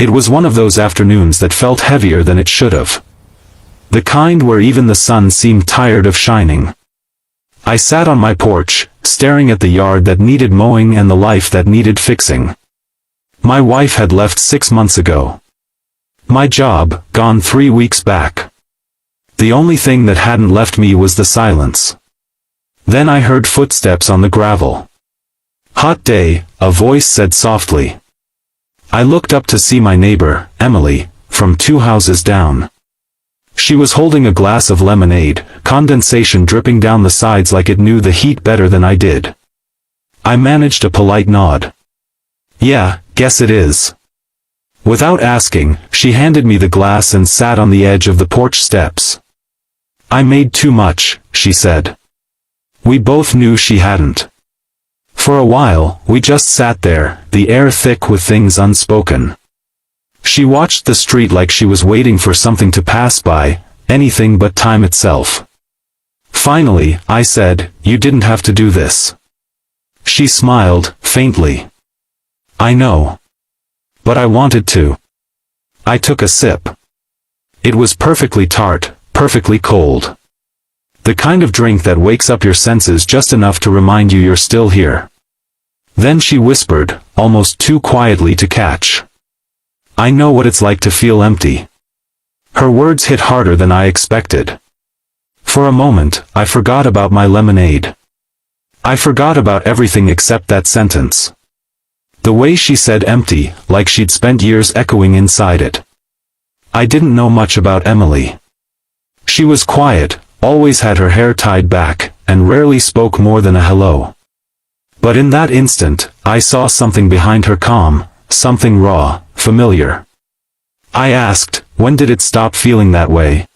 It was one of those afternoons that felt heavier than it should have. The kind where even the sun seemed tired of shining. I sat on my porch, staring at the yard that needed mowing and the life that needed fixing. My wife had left 6 months ago. My job, gone 3 weeks back. The only thing that hadn't left me was the silence. Then I heard footsteps on the gravel. "Hot day," a voice said softly. I looked up to see my neighbor, Emily, from 2 houses down. She was holding a glass of lemonade, condensation dripping down the sides like it knew the heat better than I did. I managed a polite nod. "Yeah, guess it is." Without asking, she handed me the glass and sat on the edge of the porch steps. "I made too much," she said. We both knew she hadn't. For a while, we just sat there, the air thick with things unspoken. She watched the street like she was waiting for something to pass by, anything but time itself. Finally, I said, "You didn't have to do this." She smiled, faintly. "I know. But I wanted to." I took a sip. It was perfectly tart, perfectly cold. The kind of drink that wakes up your senses just enough to remind you you're still here. Then she whispered, almost too quietly to catch. "I know what it's like to feel empty." Her words hit harder than I expected. For a moment, I forgot about my lemonade. I forgot about everything except that sentence. The way she said empty, like she'd spent years echoing inside it. I didn't know much about Emily. She was quiet, always had her hair tied back, and rarely spoke more than a hello. But in that instant, I saw something behind her calm, something raw, familiar. I asked, "When did it stop feeling that way?"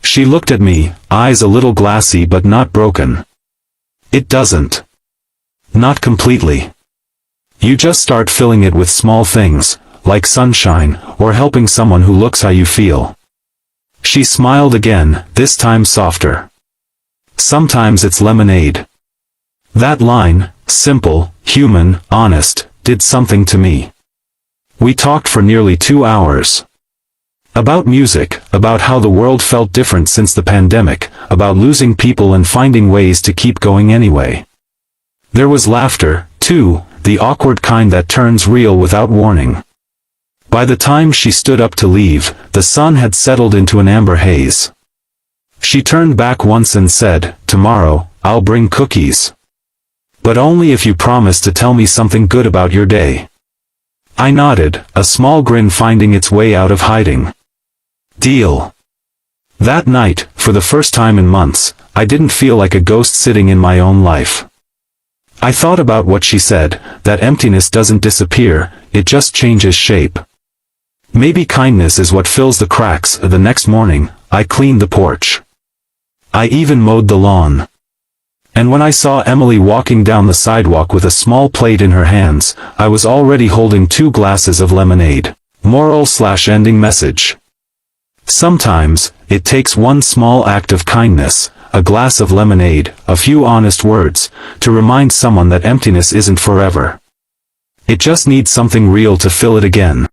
She looked at me, eyes a little glassy but not broken. "It doesn't. Not completely. You just start filling it with small things, like sunshine, or helping someone who looks how you feel." She smiled again, this time softer. "Sometimes it's lemonade." That line, simple, human, honest, did something to me. We talked for nearly 2 hours. About music, about how the world felt different since the pandemic, about losing people and finding ways to keep going anyway. There was laughter, too, the awkward kind that turns real without warning. By the time she stood up to leave, the sun had settled into an amber haze. She turned back once and said, "Tomorrow, I'll bring cookies. But only if you promise to tell me something good about your day." I nodded, a small grin finding its way out of hiding. "Deal." That night, for the first time in months, I didn't feel like a ghost sitting in my own life. I thought about what she said, that emptiness doesn't disappear, it just changes shape. Maybe kindness is what fills the cracks. The next morning, I cleaned the porch. I even mowed the lawn. And when I saw Emily walking down the sidewalk with a small plate in her hands, I was already holding 2 glasses of lemonade. Moral/ending message. Sometimes, it takes one small act of kindness, a glass of lemonade, a few honest words, to remind someone that emptiness isn't forever. It just needs something real to fill it again.